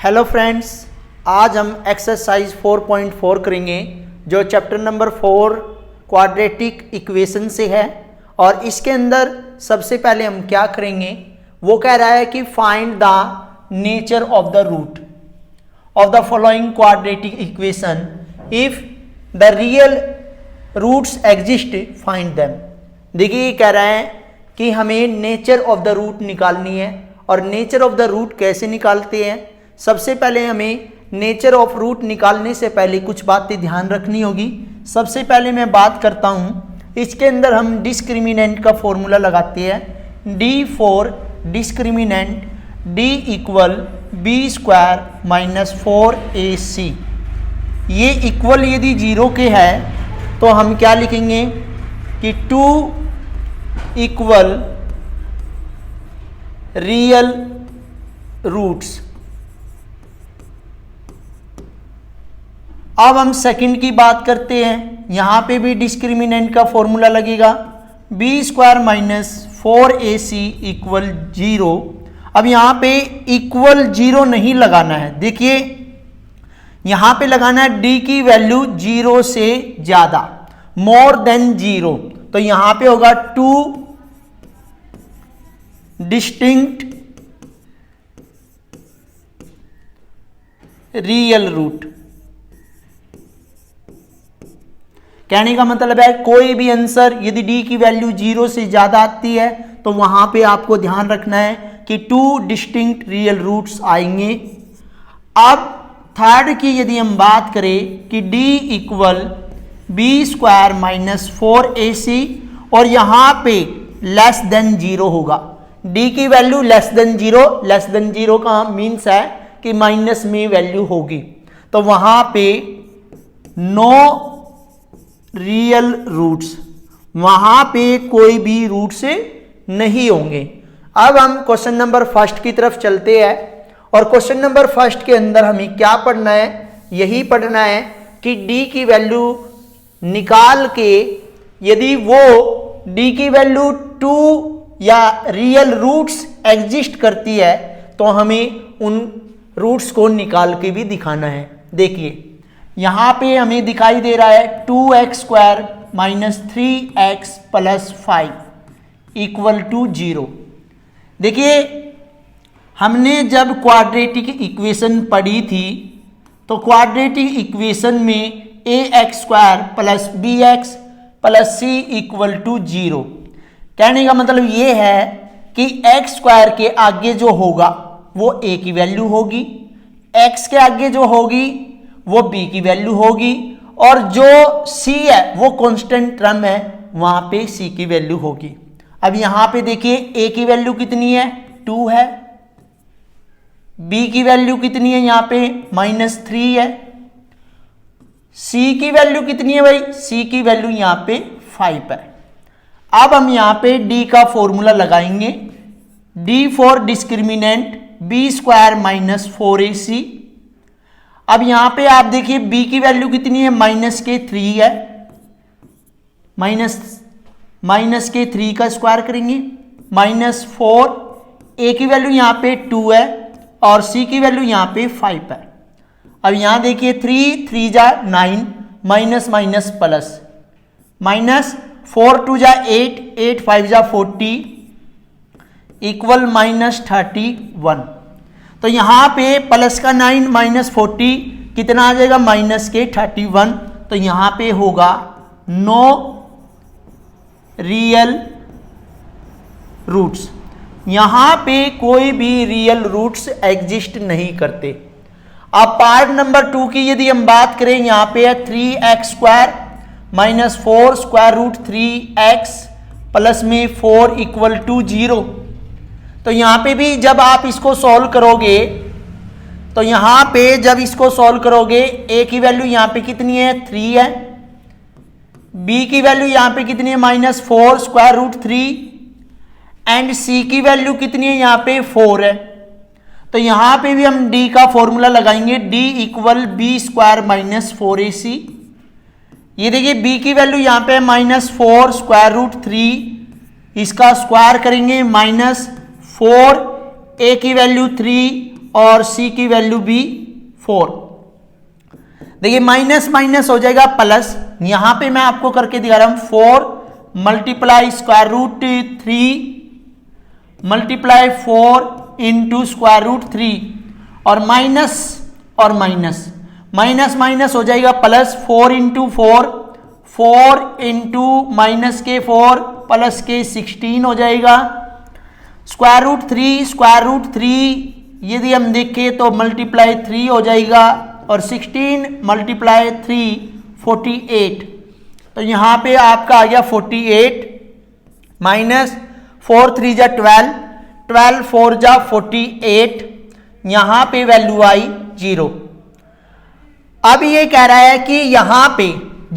Hello friends, आज हम exercise 4.4 करेंगे जो चैप्टर नंबर 4 क्वाड्रेटिक इक्वेशन से है। और इसके अंदर सबसे पहले हम क्या करेंगे, वो कह रहा है कि find the nature of the root of the following quadratic equation if the real roots exist find them. देखिए, ये कह रहा है कि हमें नेचर ऑफ द रूट निकालनी है। और नेचर ऑफ द रूट कैसे निकालते हैं, सबसे पहले हमें नेचर ऑफ रूट निकालने से पहले कुछ बातें ध्यान रखनी होगी। सबसे पहले मैं बात करता हूँ, इसके अंदर हम डिस्क्रिमिनेंट का फॉर्मूला लगाते हैं। D for discriminant, D equal B square minus 4ac। ये इक्वल यदि जीरो के है तो हम क्या लिखेंगे कि 2 इक्वल रियल रूट्स। अब हम सेकंड की बात करते हैं। यहां पे भी डिस्क्रिमिनेंट का फॉर्मूला लगेगा, B square minus 4ac equal 0। अब यहां पे इक्वल 0 नहीं लगाना है, देखिए यहां पे लगाना है डी की वैल्यू 0 से ज्यादा, मोर देन 0। तो यहां पे होगा 2 डिस्टिंक्ट रियल रूट। कहने का मतलब है कोई भी आंसर यदि डी की वैल्यू 0 से ज्यादा आती है तो वहां पे आपको ध्यान रखना है कि 2 डिस्टिंक्ट रियल रूट्स आएंगे। अब थर्ड की यदि हम बात करें कि d equal B square minus 4ac और यहां पे लेस देन 0 होगा। d की वैल्यू लेस देन 0 का मीन्स है कि माइनस में वैल्यू होगी, तो वहां पे नो रियल रूट्स, वहां पे कोई भी रूट्स नहीं होंगे। अब हम क्वेश्चन नंबर फर्स्ट की तरफ चलते हैं। और क्वेश्चन नंबर फर्स्ट के अंदर हमें क्या पढ़ना है, यही पढ़ना है कि d की वैल्यू निकाल के यदि वो d की वैल्यू 2 या रियल रूट्स एग्जिस्ट करती है तो हमें उन रूट्स को निकाल के भी दिखाना है। देखिए यहां पे हमें दिखाई दे रहा है 2x square minus 3x plus 5 equal to 0। देखिए हमने जब क्वाड्रेटिक इक्वेशन पढ़ी थी तो क्वाड्रेटिक इक्वेशन में ax square plus bx plus c equal to 0। कहने का मतलब ये है कि x स्क्वायर के आगे जो होगा वो a की वैल्यू होगी, x के आगे जो होगी वो b की वैल्यू होगी, और जो c है वो कांस्टेंट टर्म है, वहां पे c की वैल्यू होगी। अब यहां पे देखिए a की वैल्यू कितनी है, 2 है, b की वैल्यू कितनी है यहां पे -3 है, c की वैल्यू कितनी है भाई, c की वैल्यू यहां पे 5 है। अब हम यहां पे d का फॉर्मूला लगाएंगे, d for discriminant B square minus 4ac। अब यहां पे आप देखिए b की वैल्यू कितनी है, -3 है, माइनस के 3 का स्क्वायर करेंगे -4, a की वैल्यू यहां पे 2 है और c की वैल्यू यहां पे 5 है। अब यहां देखिए 3 जा 9, माइनस माइनस प्लस, -4 2 जा 8, 8 5 जा 40 इक्वल -31। तो यहां पे प्लस का 9 -40 कितना आ जाएगा, -31। तो यहां पे होगा नो रियल रूट्स, यहां पे कोई भी रियल रूट्स एग्जिस्ट नहीं करते। अब पार्ट नंबर 2 की यदि हम बात करें, यहां पे है 3x square minus 4 square root 3x plus में 4 इक्वल टू 0। तो यहां पे भी जब आप इसको सॉल्व करोगे तो यहां पे जब इसको सॉल्व करोगे a की वैल्यू यहां पे कितनी है, 3 है, b की वैल्यू यहां पे कितनी है, -4 स्क्वायर रूट 3, एंड c की वैल्यू कितनी है यहां पे 4 है। तो यहां पे भी हम d का फॉर्मूला लगाएंगे, d equal B square minus 4ac। ये देखिए b की वैल्यू यहां पे -4 स्क्वायर रूट 3, इसका स्क्वायर करेंगे -4, a की वैल्यू 3 और सी की वैल्यू भी 4। देखिए माइनस माइनस हो जाएगा प्लस, यहां पे मैं आपको करके दिखा रहा हूं 4 multiply square root 3 multiply 4 into square root 3 और माइनस माइनस माइनस हो जाएगा प्लस 4 इंटू 4 इंटू माइनस के 4 प्लस के 16 हो जाएगा। स्क्वायर रूट 3 यदि हम देखें तो मल्टीप्लाई 3 हो जाएगा और 16 मल्टीप्लाई 3 48। तो यहाँ पे आपका आ गया 48 माइनस 4 3 जा 12 4 जा 48, यहाँ पे वैल्यू आई 0। अब ये कह रहा है कि यहाँ पे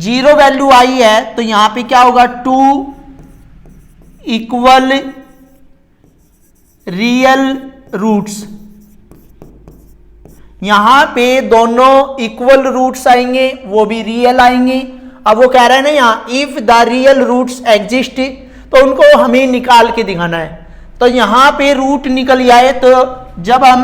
0 वैल्यू आई है तो यहाँ पे क्या होगा 2 इक्वल रियल रूट्स, यहां पे दोनों इक्वल रूट्स आएंगे, वो भी रियल आएंगे। अब वो कह रहा है ना यहां if the real roots exist, तो उनको हमें निकाल के दिखाना है। तो यहां पे रूट निकल आए तो जब हम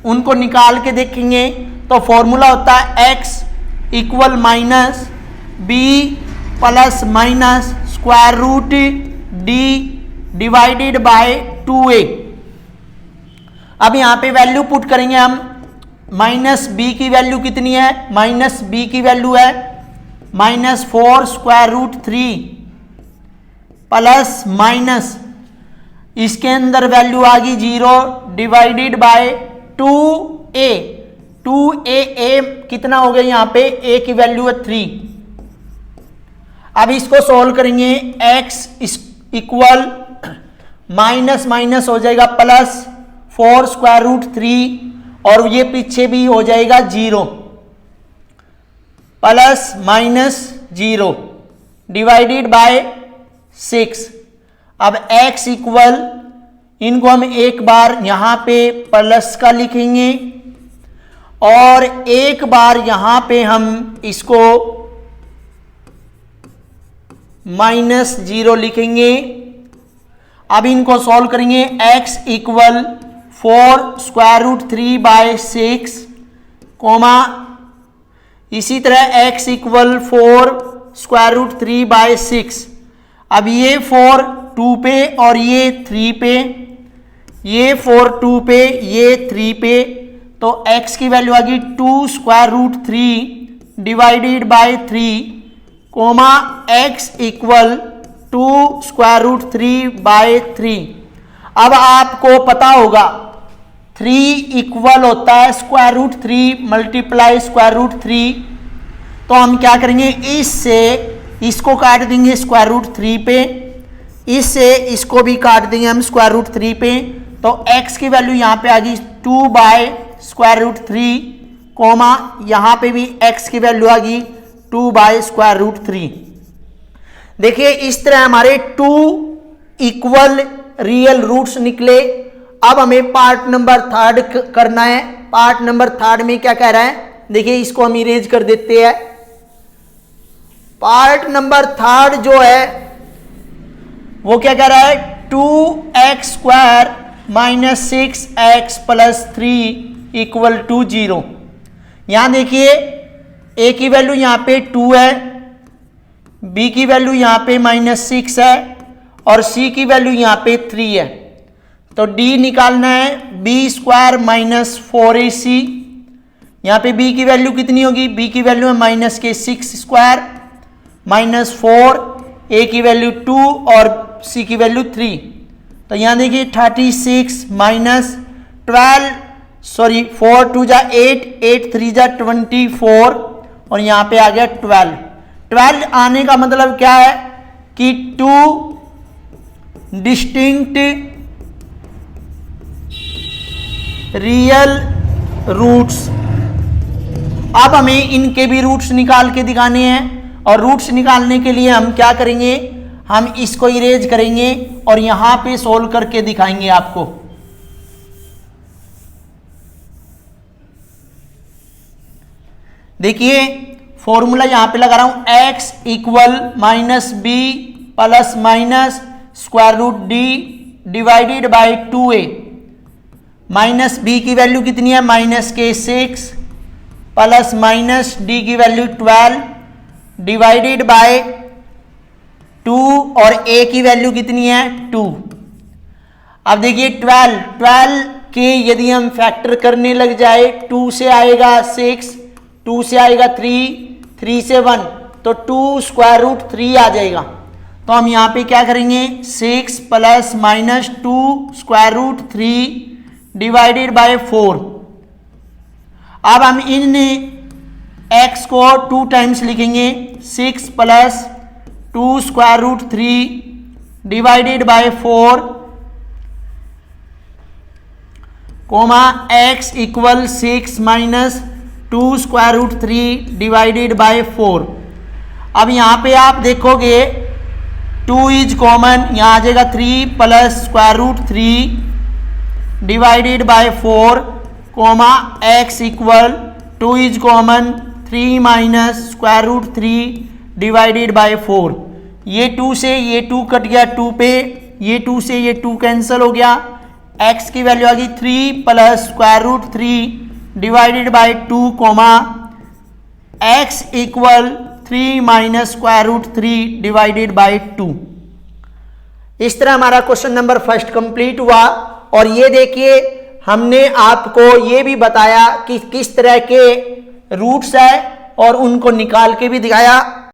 उनको निकाल के देखेंगे तो फॉर्मूला होता है x equal minus B plus minus square root D divided by 2a। अब यहां पे वैल्यू पुट करेंगे हम, माइनस बी की वैल्यू कितनी है, माइनस बी की वैल्यू है -4 स्क्वायर रूट 3 प्लस माइनस इसके अंदर वैल्यू आ गई 0 डिवाइडेड बाय 2a। 2a कितना हो गया, यहां पे a की वैल्यू है 3। अब इसको सोल्व करेंगे, x इक्वल माइनस माइनस हो जाएगा प्लस 4 स्क्वायर रूट 3 और ये पीछे भी हो जाएगा 0 प्लस माइनस 0 डिवाइडेड बाय 6। अब x इक्वल, इनको हम एक बार यहां पे प्लस का लिखेंगे और एक बार यहां पे हम इसको -0 लिखेंगे। अब इनको सॉल्व करेंगे, x equal 4 square root 3 by 6 comma, इसी तरह x equal 4 square root 3 by 6। अब ये 4 2 पे और ये 3 पे, ये 4 2 पे ये 3 पे, तो x की वैल्यू आ गई 2 square root 3 divided by 3 comma x equal 2 square root 3 by 3। अब आपको पता होगा 3 इक्वल होता है square root 3 multiply square root 3। तो हम क्या करेंगे, इससे इसको काट देंगे स्क्वायर रूट 3 पे, इससे इसको भी काट देंगे हम स्क्वायर रूट 3 पे। तो x की वैल्यू यहाँ पे आ गई 2 बाय स्क्वायर रूट 3 कोमा यहाँ पे भी x की वैल्यू आ गई 2 बाय स्क्वायर रूट 3। देखिए इस तरह हमारे 2 इक्वल रियल रूट्स निकले। अब हमें पार्ट नंबर 3 करना है। पार्ट नंबर 3 में क्या कह रहा है, देखिए इसको हम इरेज कर देते हैं। पार्ट नंबर 3 जो है वो क्या कह रहा है, 2x square minus 6x plus 3 equal to 0। यहां देखिए a की वैल्यू यहां पे 2 है, b की वैल्यू यहां पे -6 है और c की वैल्यू यहां पे 3 है। तो d निकालना है, b स्क्वायर माइनस 4ac। यहां पे b की वैल्यू कितनी होगी, b की वैल्यू है -6 स्क्वायर माइनस 4, a की वैल्यू 2 और c की वैल्यू 3। तो यहां देखिए 36 माइनस 12 सॉरी 4 2 जा 8 8 3 जा 24 और यहां पे आ गया 12 आने का मतलब क्या है कि 2 डिस्टिंक्ट रियल रूट्स। अब हमें इनके भी रूट्स निकाल के दिखाने हैं और रूट्स निकालने के लिए हम क्या करेंगे, हम इसको इरेज करेंगे और यहां पे सोल्व करके दिखाएंगे आपको। देखिए फॉर्मूला यहां पे लगा रहा हूं, x equal -b plus minus square root d divided by 2a minus B की वैल्यू कितनी है, माइनस के 6 प्लस माइनस डी की वैल्यू 12 डिवाइडेड बाय 2 और ए की वैल्यू कितनी है 2। अब देखिए 12 के यदि हम फैक्टर करने लग जाए 2 से आएगा 6, 2 से आएगा 3 से 1, तो 2 स्क्वायर रूट 3 आ जाएगा। तो हम यहाँ पे क्या करेंगे 6 plus minus 2 square root 3 divided by 4। अब हम इन x को 2 टाइम्स लिखेंगे 6 plus 2 square root 3 divided by 4 comma x equal 6 minus 2 square root 3 divided by 4। अब यहाँ पे आप देखोगे 2 इज कॉमन, यहाँ आ जाएगा 3 plus square root 3 divided by 4 comma x equal 2 is common 3 minus square root 3 divided by 4। ये 2 से ये 2 कट गया 2 पे, ये 2 से ये 2 कैंसिल हो गया, x की वैल्यू आ गई 3 plus square root 3 divided by 2 comma x equal 3 minus square root 3 divided by 2। इस तरह हमारा क्वेश्चन नंबर फर्स्ट कंप्लीट हुआ। और ये देखिए हमने आपको ये भी बताया कि किस तरह के रूट्स है और उनको निकाल के भी दिखाया।